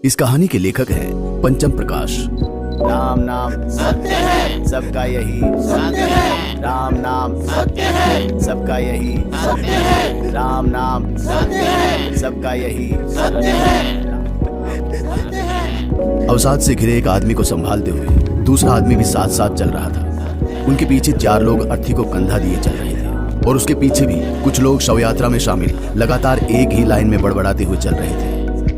इस कहानी के लेखक हैं पंचम प्रकाश। राम नाम सत्य है, सबका यही सत्य है। राम नाम सत्य है, सबका यही सत्य है। राम नाम सत्य है, सबका यही सत्य है। अवसाद से घिरे एक आदमी को संभालते हुए दूसरा आदमी भी साथ साथ चल रहा था। उनके पीछे 4 लोग अर्थी को कंधा दिए चल रहे थे और उसके पीछे भी कुछ लोग शव यात्रा में शामिल लगातार एक ही लाइन में बड़बड़ाते हुए चल रहे थे।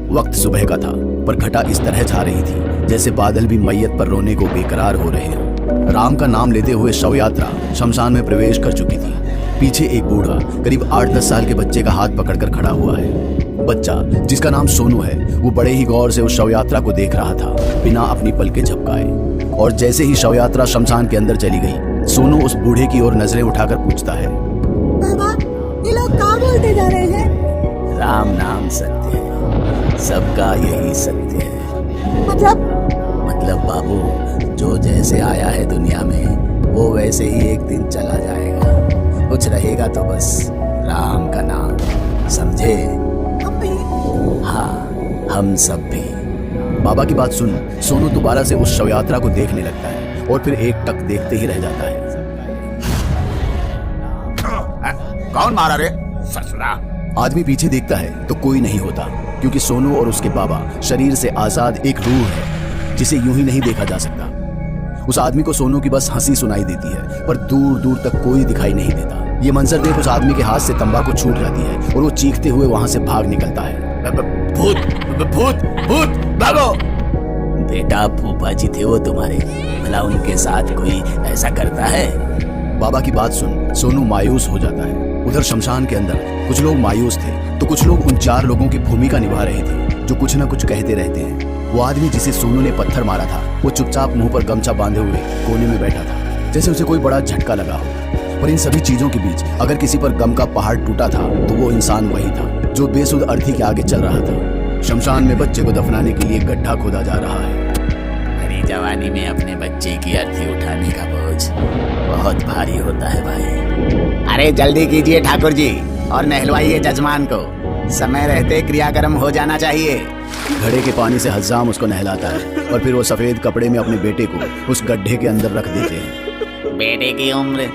वक्त सुबह का था, पर घटा इस तरह छा रही थी जैसे बादल भी मैयत पर रोने को बेकरार हो रहे हों। राम का नाम लेते हुए शव यात्रा शमशान में प्रवेश कर चुकी थी। पीछे एक बूढ़ा करीब 8-10 साल के बच्चे का हाथ पकड़कर खड़ा हुआ है। बच्चा, जिसका नाम सोनू है, वो बड़े ही गौर से उस शव यात्रा को देख रहा था, बिना अपनी पलकें झपकाए। और जैसे ही शव यात्रा शमशान के अंदर चली गई, सोनू उस बूढ़े की ओर नजरें उठाकर पूछता है, बाबा, ये लोग क्या बोलते जा रहे हैं? राम नाम सत्य है, सबका यही सत्य है। मतलब बाबू, जो जैसे आया है दुनिया में, वो वैसे ही एक दिन चला जाएगा। कुछ रहेगा तो बस राम का नाम, समझे? हम भी? हाँ, हम सब भी। बाबा की बात सुन सोनू दोबारा से उस शव यात्रा को देखने लगता है और फिर एक टक देखते ही रह जाता है। कौन मारा रे ससुरा? आदमी पीछे देखता है तो कोई नहीं होता, क्योंकि सोनू और उसके बाबा शरीर से आजाद एक रूह है जिसे यूं ही नहीं देखा जा सकता। उस आदमी को सोनू की बस हंसी सुनाई देती है, पर दूर दूर तक कोई दिखाई नहीं देता। ये मंजर देख उस आदमी के हाथ से तंबाकू छूट जाती है और वो चीखते हुए वहां से भाग निकलता है। भूत भूत भूत, भागो! बेटा, फूफा जी थे वो तुम्हारे, भला उनके साथ कोई ऐसा करता है? बाबा की बात सुन सोनू मायूस हो जाता है। उधर शमशान के अंदर कुछ लोग मायूस थे तो कुछ लोग उन 4 लोगों की भूमिका निभा रहे थे जो कुछ न कुछ कहते रहते हैं। वो आदमी जिसे सोनू ने पत्थर मारा था, वो चुपचाप मुंह पर गमछा बांधे हुए कोने में बैठा था, जैसे उसे कोई बड़ा झटका लगा हो। पर इन सभी चीजों के बीच अगर किसी पर गम का पहाड़ टूटा था तो वो इंसान वही था जो बेसुध अर्थी के आगे चल रहा था। शमशान में बच्चे को दफनाने के लिए गड्ढा खोदा जा रहा है। मेरी जवानी में अपने बच्चे की अर्थी उठाने का बोझ बहुत भारी होता है भाई। अरे जल्दी कीजिए ठाकुर जी, और नहलवाइए जजमान को। समय रहते क्रियाक्रम हो जाना चाहिए। घड़े के पानी से हज्जाम उसको नहलाता है और फिर वो सफेद कपड़े में अपने बेटे को उस गड्ढे के अंदर रख देते हैं। बेटे की उम्र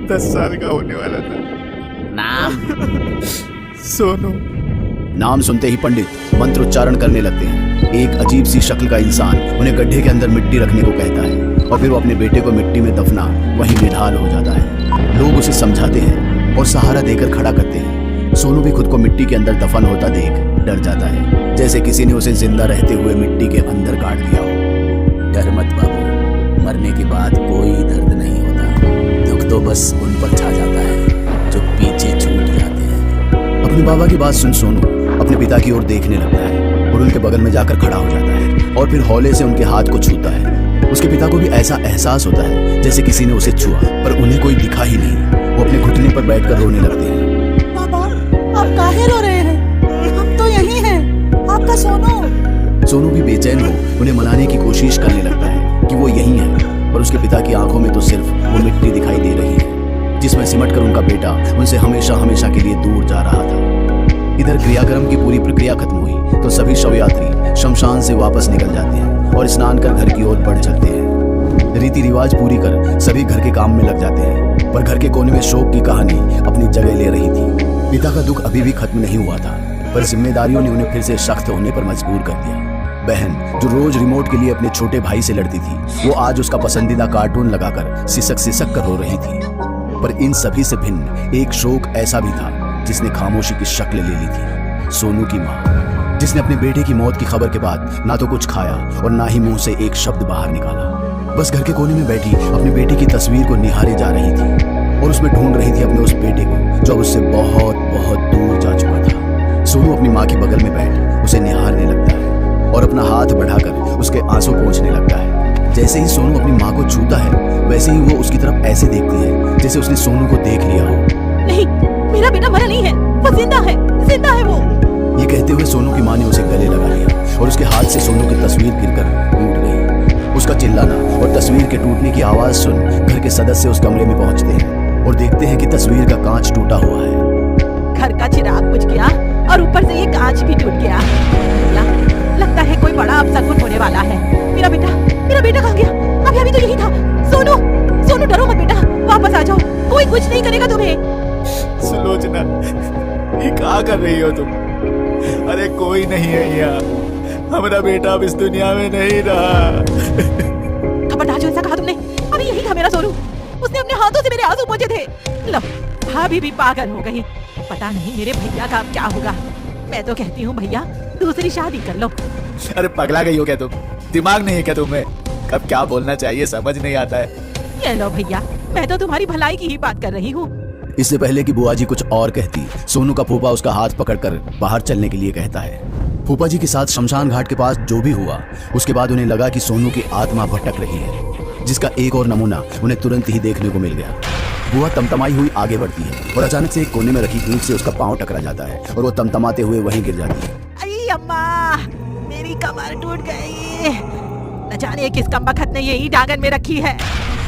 10 साल का होने वाला था। नाम सोनू। नाम सुनते ही पंडित मंत्रोच्चारण करने लगते हैं। एक अजीब सी शक्ल का इंसान उन्हें गड्ढे के अंदर मिट्टी रखने को कहता है और फिर वो अपने बेटे को मिट्टी में दफना वहीं निढाल हो जाता है। लोग उसे समझाते हैं और सहारा देकर खड़ा करते हैं। सोनू भी खुद को मिट्टी के अंदर दफन होता देख डर जाता है, जैसे किसी ने उसे जिंदा रहते हुए मिट्टी के अंदर गाड़ दिया हो। डर मत बाबू, मरने के बाद कोई दर्द नहीं होता। दुख तो बस उन पर छा जाता है जो पीछे छूट जाते हैं। अपने बाबा की बात सुन सोनू अपने पिता की ओर देखने लगता है और उनके बगल में जाकर खड़ा हो जाता है और फिर हौले से उनके हाथ को छूता है। उसके पिता को भी ऐसा एहसास होता है जैसे किसी ने उसे छुआ, पर उन्हें कोई दिखा ही नहीं। वो अपने घुटने पर बैठकर रोने लगते हैं। बाबा, आप काहे रो रहे हैं? हम तो यही हैं, आपका सोनू। सोनू भी बेचैन हो उन्हें मनाने की कोशिश करने लगता है कि वो यही है, पर उसके पिता की आंखों में तो सिर्फ वो मिट्टी दिखाई दे रही है जिसमें सिमट कर उनका बेटा उनसे हमेशा हमेशा के लिए दूर जा रहा था। इधर क्रियाक्रम की पूरी प्रक्रिया खत्म हुई तो सभी शव यात्री शमशान से वापस निकल जाते हैं और स्नान कर घर की ओर बढ़ चलते हैं। रीति रिवाज पूरी कर सभी घर के काम में लग जाते हैं, पर घर के कोने में शोक की कहानी अपनी जगह ले रही थी। पिता का दुख अभी भी खत्म नहीं हुआ था, पर जिम्मेदारियों ने उन्हें फिर से सख्त होने पर मजबूर कर दिया। बहन, जो रोज रिमोट के लिए अपने छोटे भाई से लड़ती थी, वो आज उसका पसंदीदा कार्टून लगाकर सिसक सिसक कर रो रही थी। पर इन सभी से भिन्न एक शोक ऐसा भी था जिसने खामोशी की शक्ल ले ली थी। सोनू की माँ, जिसने अपने बेटे की मौत की खबर के बाद ना तो कुछ खाया और ना ही मुंह से एक शब्द बाहर निकाला। बस घर के कोने में बैठी अपने बेटे की तस्वीर को निहारे जा रही थी और उसमें ढूंढ रही थी अपने उस बेटे को जो अब उससे बहुत बहुत दूर जा चुका था। सोनू अपनी माँ के बगल में बैठ उसे निहारने लगता है और अपना हाथ बढ़ाकर उसके आंसू पोंछने लगता है। जैसे ही सोनू अपनी माँ को छूता है, वैसे ही वो उसकी तरफ ऐसे देखती है जैसे उसने सोनू को देख लिया हो। नहीं, मेरा बेटा मरा नहीं है, वो जिंदा है, जिंदा है वो। ये कहते हुए सोनू की माँ ने उसे गले लगा लिया और उसके हाथ से सोनू की तस्वीर गिरकर टूट गई। उसका चिल्लाना और तस्वीर के टूटने की आवाज सुन घर के सदस्य उस कमरे में पहुंचते हैं और देखते हैं कि तस्वीर का कांच टूटा हुआ है। घर का चिराग बुझ गया और ऊपर से ये कांच भी टूट गया। नहीं है यहाँ। हमारा बेटा अब इस दुनिया में नहीं रहा। खबरदार, जो ऐसा कहा तुमने। अरे यही था मेरा सोनू, उसने अपने हाथों से मेरे आंसू पोंछे थे। लो, भाभी भी पागल हो गई। पता नहीं मेरे भैया का अब क्या होगा। मैं तो कहती हूँ भैया, दूसरी शादी कर लो। अरे पगला गई हो क्या तुम? दिमाग नहीं है क्या तुम्हें? कब क्या बोलना चाहिए समझ नहीं आता है। ये लो भैया, मैं तो तुम्हारी भलाई की ही बात कर रही हूँ। इससे पहले कि बुआ जी कुछ और कहती, सोनू का फूफा उसका हाथ पकड़कर बाहर चलने के लिए कहता है। फूफा जी के साथ शमशान घाट के पास जो भी हुआ, उसके बाद उन्हें लगा कि सोनू की आत्मा भटक रही है, जिसका एक और नमूना उन्हें तुरंत ही देखने को मिल गया। बुआ तमतमाई हुई आगे बढ़ती है और अचानक से एक कोने में रखी ईंट से उसका पांव टकरा जाता है और वो तमतमाते हुए वहीं गिर जाती है। अरे अम्मा, मेरी कमर टूट गई। न जाने किस कमबख्त ने ये ईंट आंगन में रखी है।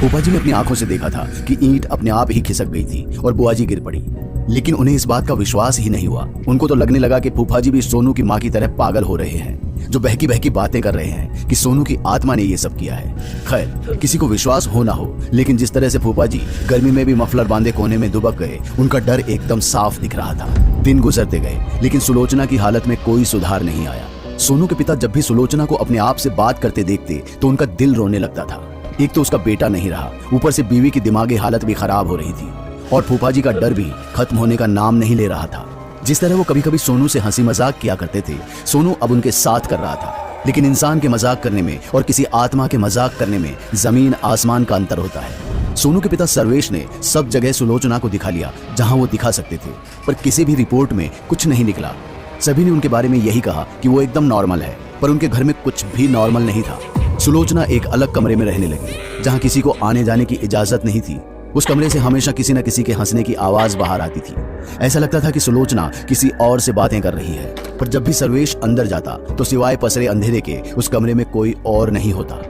फूफा जी ने अपनी आंखों से देखा था कि ईंट अपने आप ही खिसक गई थी और बुआ जी गिर पड़ी, लेकिन उन्हें इस बात का विश्वास ही नहीं हुआ। उनको तो लगने लगा कि फूफा जी भी सोनू की माँ की तरह पागल हो रहे हैं, जो बहकी बहकी बातें कर रहे हैं कि सोनू की आत्मा ने ये सब किया है। खैर, किसी को विश्वास हो ना हो, लेकिन जिस तरह से फूफा जी गर्मी में भी मफलर बांधे कोने में दुबक गए, उनका डर एकदम साफ दिख रहा था। दिन गुजरते गए, लेकिन सुलोचना की हालत में कोई सुधार नहीं आया। सोनू के पिता जब भी सुलोचना को अपने आप से बात करते देखते तो उनका दिल रोने लगता था। एक तो उसका बेटा नहीं रहा, ऊपर से बीवी की दिमागी हालत भी खराब हो रही थी और फूफा जी का डर भी खत्म होने का नाम नहीं ले रहा था। जिस तरह वो कभी कभी सोनू से हंसी मजाक किया करते थे, सोनू अब उनके साथ कर रहा था। लेकिन इंसान के मजाक करने में और किसी आत्मा के मजाक करने में जमीन आसमान का अंतर होता है। सोनू के पिता सर्वेश ने सब जगह सुलोचना को दिखा लिया जहां वो दिखा सकते थे, पर किसी भी रिपोर्ट में कुछ नहीं निकला। सभी ने उनके बारे में यही कहा कि वो एकदम नॉर्मल है, पर उनके घर में कुछ भी नॉर्मल नहीं था। सुलोचना एक अलग कमरे में रहने लगी जहां किसी को आने जाने की इजाजत नहीं थी। उस कमरे से हमेशा किसी न किसी के हंसने की आवाज बाहर आती थी। ऐसा लगता था कि सुलोचना किसी और से बातें कर रही है, पर जब भी सर्वेश अंदर जाता तो सिवाय पसरे अंधेरे के उस कमरे में कोई और नहीं होता।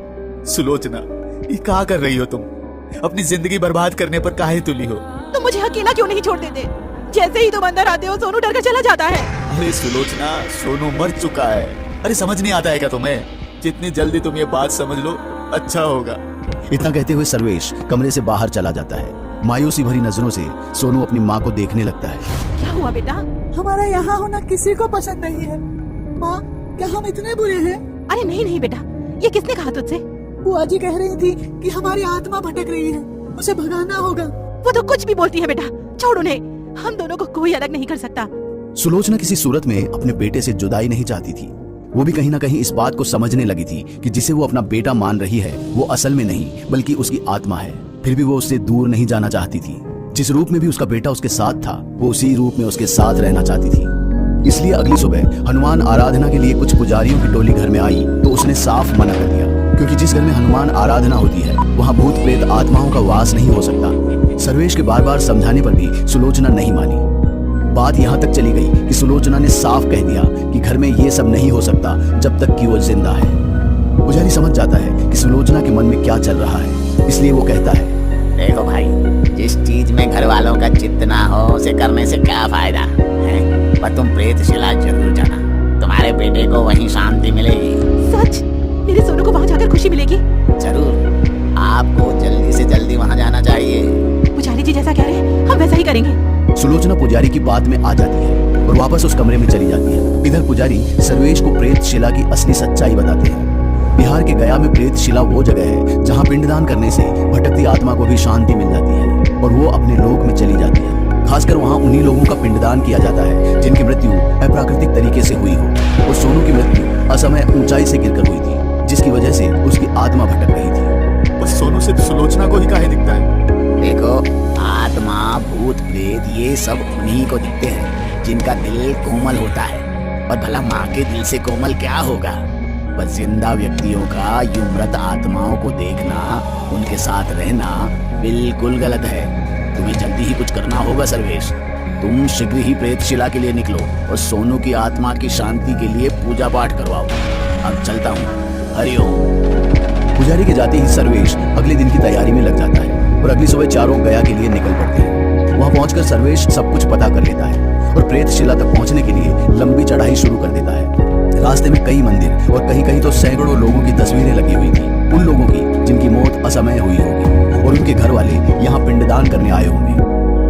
सुलोचना, ये क्या कर रही हो तुम? अपनी जिंदगी बर्बाद करने पर काहे तुली हो? तुम मुझे अकेला क्यों नहीं छोड़ देते? जैसे ही तुम अंदर आते हो, सोनू डर कर चला जाता है। अरे सुलोचना, सोनू मर चुका है। अरे समझ नहीं आता है क्या तुम्हें? जितनी जल्दी तुम ये बात समझ लो अच्छा होगा। इतना कहते हुए सर्वेश कमरे से बाहर चला जाता है। मायूसी भरी नजरों से सोनू अपनी माँ को देखने लगता है। क्या हुआ बेटा? हमारा यहाँ होना किसी को पसंद नहीं है। माँ, क्या हम इतने बुरे हैं? अरे नहीं नहीं बेटा, ये किसने कहा तुझसे? बुआ जी कह रही थी कि हमारी आत्मा भटक रही है, उसे भगाना होगा। वो तो कुछ भी बोलती है बेटा, छोड़ उन्हें। हम दोनों को कोई अलग नहीं कर सकता। सुलोचना किसी सूरत में अपने बेटे से जुदाई नहीं चाहती थी। वो भी कहीं ना कहीं इस बात को समझने लगी थी कि जिसे वो अपना बेटा मान रही है वो असल में नहीं बल्कि उसकी आत्मा है। फिर भी वो उससे दूर नहीं जाना चाहती थी। जिस रूप में भी उसका बेटा उसके साथ था, वो उसी रूप में उसके साथ रहना चाहती थी। इसलिए अगली सुबह हनुमान आराधना के लिए कुछ पुजारियों की टोली घर में आई तो उसने साफ मना कर दिया, क्योंकि जिस घर में हनुमान आराधना होती है वहाँ भूत प्रेत आत्माओं का वास नहीं हो सकता। सर्वेश के बार बार समझाने पर भी सुलोचना नहीं मानी। बात यहाँ तक चली गई कि सुलोचना ने साफ कह दिया कि घर में ये सब नहीं हो सकता जब तक कि वो जिंदा है। पुजारी समझ जाता है कि सुलोचना के मन में क्या चल रहा है, इसलिए वो कहता है, देखो भाई, जिस चीज में घर वालों का चित्त ना हो उसे करने से क्या फायदा है? पर तुम प्रेतशिला जरूर जाना, तुम्हारे बेटे को वहीं शांति मिलेगी। सच? मेरे सोनू को वहाँ जाकर खुशी मिलेगी? जरूर, आपको जल्दी से जल्दी वहाँ जाना चाहिए। पुजारी जी जैसा कह रहे हैं हम वैसा ही करेंगे। सुलोचना पुजारी की बात में आ जाती है और वापस उस कमरे में चली जाती है। इधर पुजारी सर्वेश को प्रेत शिला की असली सच्चाई बताते हैं। बिहार के गया में प्रेत शिला वो जगह है जहाँ पिंडदान करने से भटकती आत्मा को भी शांति मिल जाती है और वो अपने लोक में चली जाती है। खासकर वहाँ उन्हीं लोगों का पिंडदान किया जाता है जिनकी मृत्यु अप्राकृतिक तरीके से हुई हो। और सोनू की मृत्यु असमय ऊंचाई से गिरकर हुई थी, जिसकी वजह से उसकी आत्मा भटक रही थी। बस सोनू सिर्फ सुलोचना को ही काहे दिखता है? देखो, आत्मा भूत प्रेत ये सब उन्हीं को दिखते हैं जिनका दिल कोमल होता है। और भला माँ के दिल से कोमल क्या होगा? बस जिंदा व्यक्तियों का यूं मृत आत्माओं को देखना, उनके साथ रहना बिल्कुल गलत है। तुम्हें जल्दी ही कुछ करना होगा सर्वेश। तुम शीघ्र ही प्रेतशिला के लिए निकलो और सोनू की आत्मा की शांति के लिए पूजा पाठ करवाओ। अब चलता हूँ, हरिओम। पुजारी के जाते ही सर्वेश अगले दिन की तैयारी में लग जाता है और अगली सुबह चारों गया के लिए निकल पड़ते हैं। वहाँ पहुंचकर सर्वेश सब कुछ पता कर लेता है और प्रेतशिला तक पहुंचने के लिए लंबी चढ़ाई शुरू कर देता है। रास्ते में कई मंदिर और कहीं कहीं तो सैकड़ों लोगों की तस्वीरें लगी हुई थी, उन लोगों की जिनकी मौत असमय हुई होगी और उनके घर वाले यहाँ पिंडदान करने आए होंगे।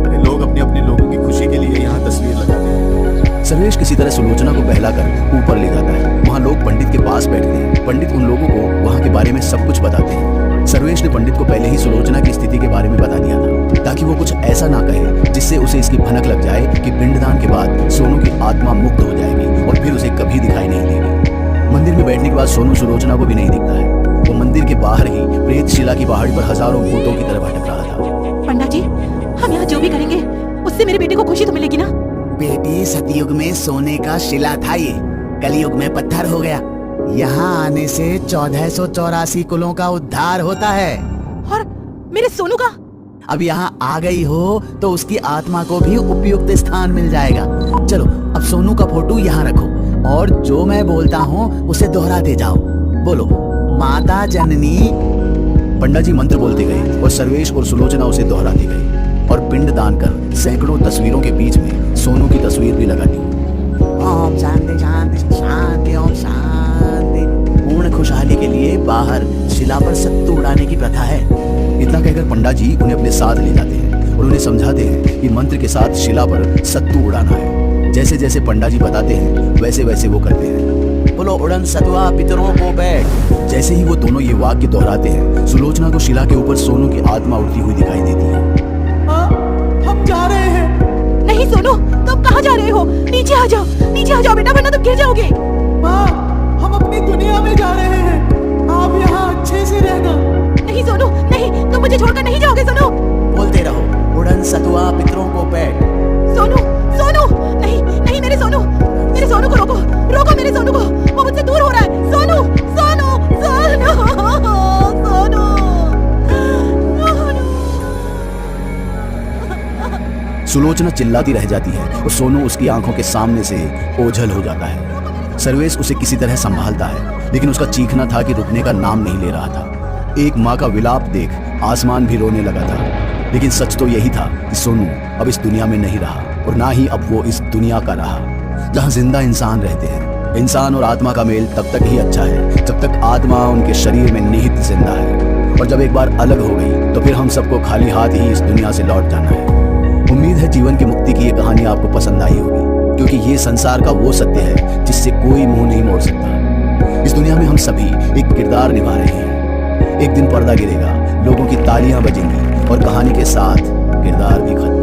अरे लोग अपने अपने लोगों की खुशी के लिए यहाँ तस्वीर लगाते हैं। सर्वेश किसी तरह सुलोचना को बहलाकर ऊपर ले जाता है। वहाँ लोग पंडित के पास बैठते हैं। पंडित उन लोगों को वहाँ के बारे में सब कुछ बताते हैं। सर्वेश ने पंडित को पहले ही सुलोचना की स्थिति के बारे में बता दिया था, ताकि वो कुछ ऐसा ना कहे जिससे उसे इसकी भनक लग जाए कि पिंडदान के बाद सोनू की आत्मा मुक्त हो जाएगी और फिर उसे कभी दिखाई नहीं देगी। मंदिर में बैठने के बाद सोनू सुलोचना को भी नहीं दिखता है। वो मंदिर के बाहर ही प्रेत शिला की पहाड़ी पर हजारों भूतों की तरह भटक रहा था। पंडा जी, हम यहाँ जो भी करेंगे उससे मेरे बेटे को खुशी तो मिलेगी ना? बेटी, सतयुग में सोने का शिला था, ये कलयुग में पत्थर हो गया। यहाँ आने से 1484 कुलों का उद्धार होता है। और मेरे सोनू का? अब यहाँ आ गई हो तो उसकी आत्मा को भी उपयुक्त स्थान मिल जाएगा। चलो अब सोनू का फोटो यहाँ रखो और जो मैं बोलता हूँ उसे दोहराते जाओ। बोलो, माता जननी। पंडा जी मंत्र बोलते गए और सर्वेश और सुलोचना उसे दोहराते गए और पिंड दान कर सैकड़ों तस्वीरों के बीच में सोनू की तस्वीर भी लगा दी। ओम शांति शांति शांति, ओम शांति। पूर्ण खुशहाली के लिए बाहर शिला पर सत्तू उड़ाने की प्रथा है। इतना कहकर पंडा जी उन्हें अपने साथ ले जाते हैं और उन्हें समझाते हैं कि मंत्र के साथ शिला पर सत्तू उड़ाना है। जैसे जैसे पंडा जी बताते हैं वैसे वैसे वो करते हैं। बोलो, उड़न सतुआ पितरों को बैठ। जैसे ही वो दोनों ये वाक्य दोहराते हैं, सुलोचना को शिला के ऊपर सोनू की आत्मा उड़ती हुई दिखाई देती है। माँ, हम जा रहे हैं। नहीं सोनू, तुम कहाँ जा रहे हो? नीचे आ जाओ, नीचे आ जाओ बेटा, वरना तुम गिर जाओगे। माँ, हम अपनी दुनिया में जा रहे हैं। आप यहाँ अच्छे से रहना। नहीं सोनू, नहीं, तुम मुझे छोड़कर नहीं जाओगे सोनू। बोलते रहो, उड़न सतुआ पितरों को बैठ। सोनू, सोनू, नहीं, नहीं मेरे सोनू, मेरे सोनू को रोको, रोको मेरे सोनू को, वो मुझसे दूर हो रहा है। सोनू, सोनू, सोनू, सोनू, सुलोचना चिल्लाती रह जाती है और सोनू उसकी आंखों के सामने से ओझल हो जाता है। सर्वेश उसे किसी तरह संभालता है, लेकिन उसका चीखना था कि रुकने का नाम नहीं ले रहा था। एक माँ का विलाप देख आसमान भी रोने लगा था, लेकिन सच तो यही था कि सोनू अब इस दुनिया में नहीं रहा और ना ही अब वो इस दुनिया का रहा जहाँ जिंदा इंसान रहते हैं। इंसान और आत्मा का मेल तब तक ही अच्छा है जब तक आत्मा उनके शरीर में निहित जिंदा है, और जब एक बार अलग हो गई तो फिर हम सबको खाली हाथ ही इस दुनिया से लौट जाना है। उम्मीद है जीवन की मुक्ति की ये कहानी आपको पसंद आई होगी, क्योंकि ये संसार का वो सत्य है जिससे कोई मुंह नहीं मोड़ सकता। इस दुनिया में हम सभी एक किरदार निभा रहे हैं। एक दिन पर्दा गिरेगा, लोगों की तालियां बजेंगी और कहानी के साथ किरदार भी खत्म।